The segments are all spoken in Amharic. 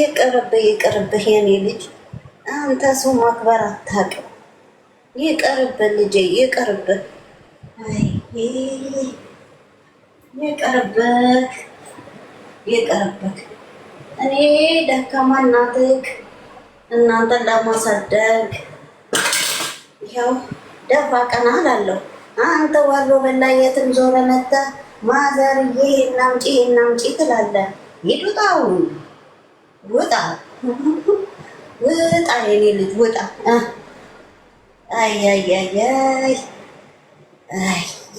ይቅርብህ የኔ ልጅ አንተ ሰው ማክበር አታውቅም። ይቅርብህ ልጄ ይቅርብህ። አይ ይቅርብህ። እኔ ደካማ እናትህ እናንተን ለማሳደግ ይኸው ደፋ ቀና እላለሁ። አንተ ወሮ በላ የትም ዞረ መጥተህ ማዘርዬ እናምጪ ትላለህ። ይዱጣው ውጣ የኔ ልጅ ውጣ። አይ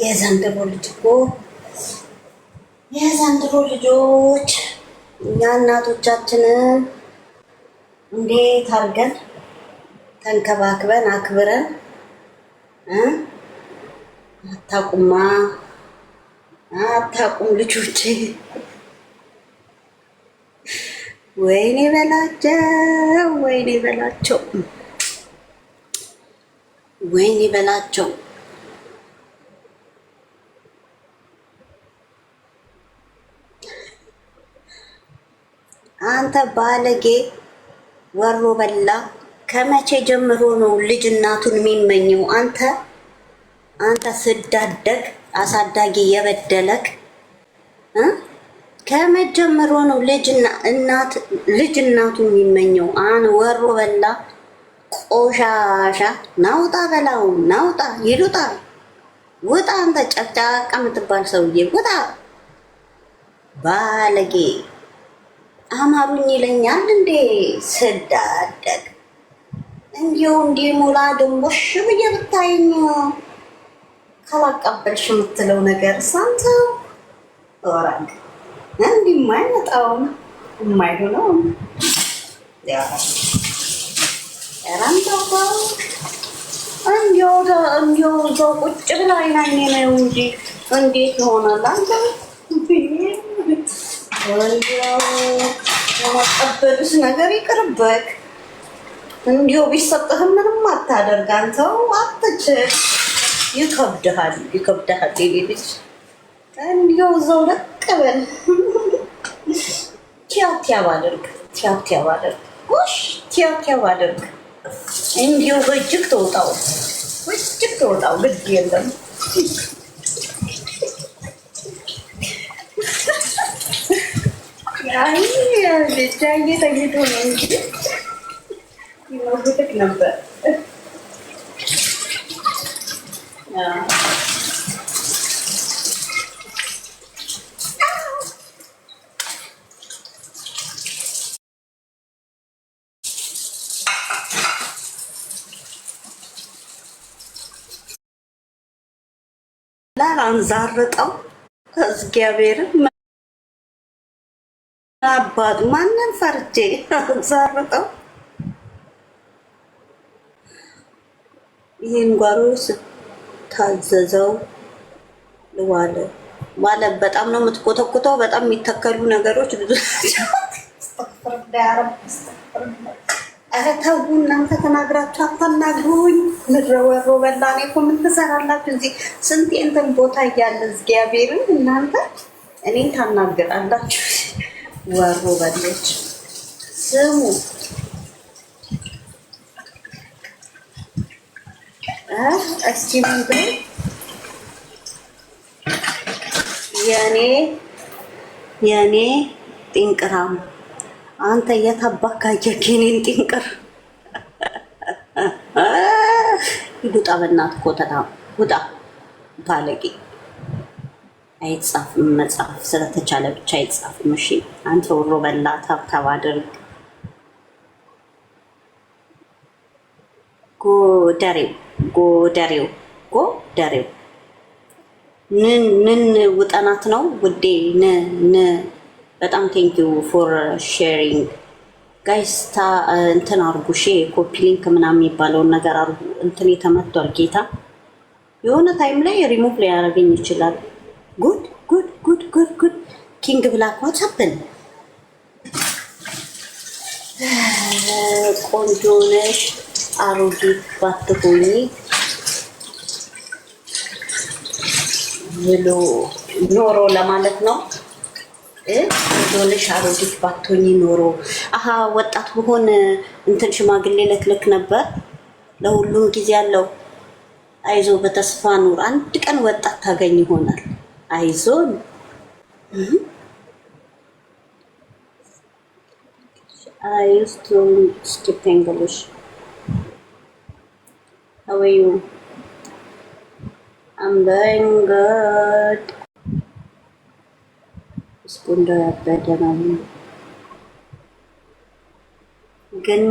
የዘንድሮ ልጅ እኮ የዘንድሮ ልጆች እኛ እናቶቻችንን እንዴት አድርገን ተንከባክበን አክብረን አታቁም ልጆች። ወይኔ በላቸው። አንተ ባለጌ ወሮ በላ ከመቼ ጀምሮ ነው ልጅ እናቱን የሚመኘው? አንተ ስዳደግ አሳዳጊ የበደለክ ከመጀመሩ ነው ልጅ እናቱን የሚመኘው? ወሮ በላ ቆሻሻ ናውጣ በላው ናውጣ ይሉጣ ውጣ። አንተ ጨቅጫቃ የምትባል ሰውዬ ውጣ። ባለጌ አማሩኝ ይለኛል እንዴ ስዳደግ እንዲህ ሙላ ድንቦሽ ብዬ ብታይኝ ካላቀበልሽ የምትለው ነገር ሳንተ ወራግ እንዲህ የማይመጣውም የማይሆነውም ያራንታው እንዲያው እዛው ቁጭ ብላ አይናኝ ነው እንጂ እንዴት ይሆናል? አንተ እንዲያው የማቀበልሽ ነገር ይቅርብህ። እንዲያው ቢሰጥህም ምንም አታደርግ አንተው አትችል። ይከብድሃል ልጅ እንዲያው እዛው ለቅ በል። ቲያብ አድርግ እንዲያው በእጅግ ተወጣው ግድ የለም። ልጃዬ ተኝቶ ነው እንጂ ይሞግትክ ነበር። ላንዛርጠው እግዚአብሔርን አባቱ ማንን ፈርቼ አንዛርጠው። ይህን ጓሮ ስታዘዘው ዋለ ማለት በጣም ነው የምትኮተኩተው። በጣም የሚተከሉ ነገሮች ብዙ ኧረ ተው እናንተ ተናግራችሁ አታናግሩኝ። ምድረ ወሮ በላ እኔ እኮ ምን ትሰራላችሁ እዚህ? ስንት እንትን ቦታ እያለ እግዚአብሔርን እናንተ እኔን ታናግራላችሁ። ወሮ በሎች ስሙ። እስኪ ምንድን የኔ ጢንቅራም አንተ የታባካየክ የኔን ጢንቅር ይዱጣ በእናትህ ኮተታ ውጣ። ባለጌ አይጻፍም መጽሐፍ ስለተቻለ ብቻ አይጻፍም። እሺ አንተ ወሮ በላ ታብታብ አድርግ። ጎደሬው ንን ውጠናት ነው ውዴ። በጣም ቴንኪዩ ፎር ሼሪንግ ጋይስ። እንትን አርጉ ኮፒ ሊንክ ምናምን የሚባለውን ነገር አርጉ። እንትን የተመቷል ጌታ የሆነ ታይም ላይ ሪሙቭ ሊያደርገኝ ይችላል። ጉድ ኪንግ ብላክ ዋትሳፕን ቆንጆ ነሽ አሮጊት ባትሆኚ ብሎ ኖሮ ለማለት ነው። ዶለሽ አሮጊት ባትሆኚ ኖሮ አሃ ወጣት ብሆን እንትን ሽማግሌ ለክለክ ነበር። ለሁሉም ጊዜ አለው። አይዞ በተስፋ ኑር። አንድ ቀን ወጣት ታገኝ ይሆናል። አይዞን። I used to skip English. How are you? I'm doing good. ስፖንዳ ያበደናል ግን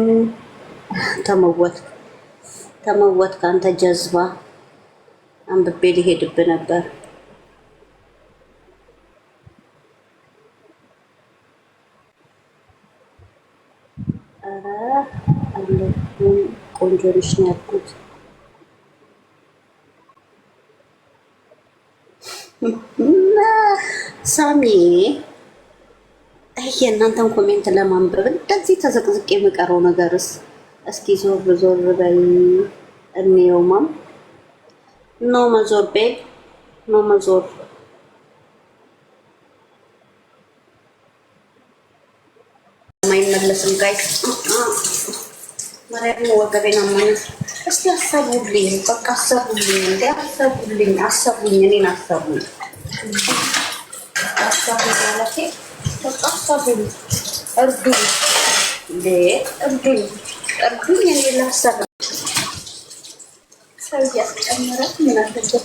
ተመወት ካንተ ጀዝባ አንብቤ ሊሄድብህ ነበር። ኧረ አለሁ ቆንጆ ልጅ ነው ያልኩት። ሳሚ የእናንተን ኮሜንት ለማንበብ እንደዚህ ተዘቅዝቅ የምቀረው ነገርስ? እስኪ ዞር በይ እንየውማም። ኖ መዞር ቤብ ኖ መዞር። ማይመለስም ጋይ ማርያም ወገቤን አማኝ። እስቲ አሰቡልኝ፣ በቃ አሰቡልኝ፣ እንዴ አሰቡኝ፣ እኔን አሰቡኝ። ማለቴ በቃ አሰቡኝ፣ እርዱኝ፣ እንዴ እርዱኝ፣ እኔ ላሰብ ሰው እያስጨመረ ምን አለበት?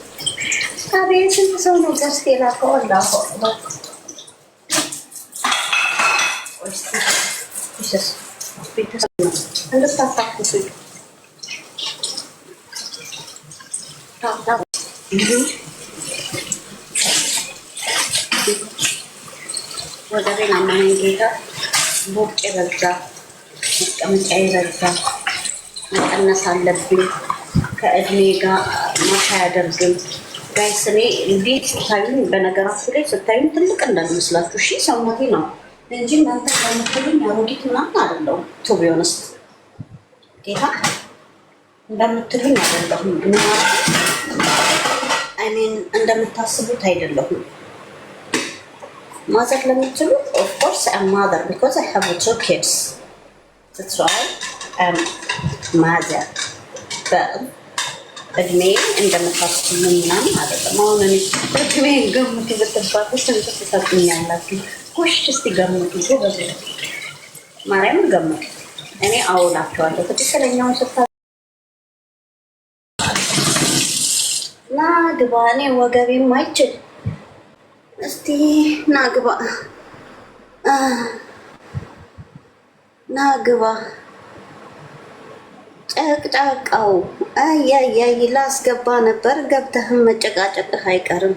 ታዲያ ስንት ሰው ነው ገዝቴ ላከው? አላሁ አክበር። ቤተሰብ ነው እንድታታኩሱኝ ወገቤን አመመኝ ጌታ። ቦቄ በዛ፣ መቀመጫ በዛ፣ መቀነስ አለብኝ። ከእድሜ ጋር ማታ አያደርግም። ጋይስ እኔ እንዴት ስታዩኝ፣ በነገራችሁ ላይ ስታዩኝ ትልቅ እንዳልመስላችሁ እሺ። ሰውነቴ ነው እንጂ እናንተ እንደምትሉኝ አሮጊት ምናምን አይደለሁም። ቱ ቢ ኦነስት ጌታ እንደምትሉኝ አይደለሁም። እኔን እንደምታስቡት አይደለሁም። ማዘር ለምትሉ of course I'm mother because I have two kids. That's why I'm mother. እድሜ እንደምታስቡኝ ምናምን አይደለም። አሁን እኔ እድሜ ገምቱ ብትባሉ ስንት ትሰጡኛላችሁ? ኩሽ እስቲ ገምቱ ጎበዝ፣ ማርያምን ገምቱ። እኔ አውላችኋለሁ ትክክለኛውን ስታ ናግባ። እኔ ወገቤም አይችል። እስቲ ናግባ ጨቅጫቃው አያያይ ላስገባ ነበር። ገብተህም መጨቃጨቅህ አይቀርም።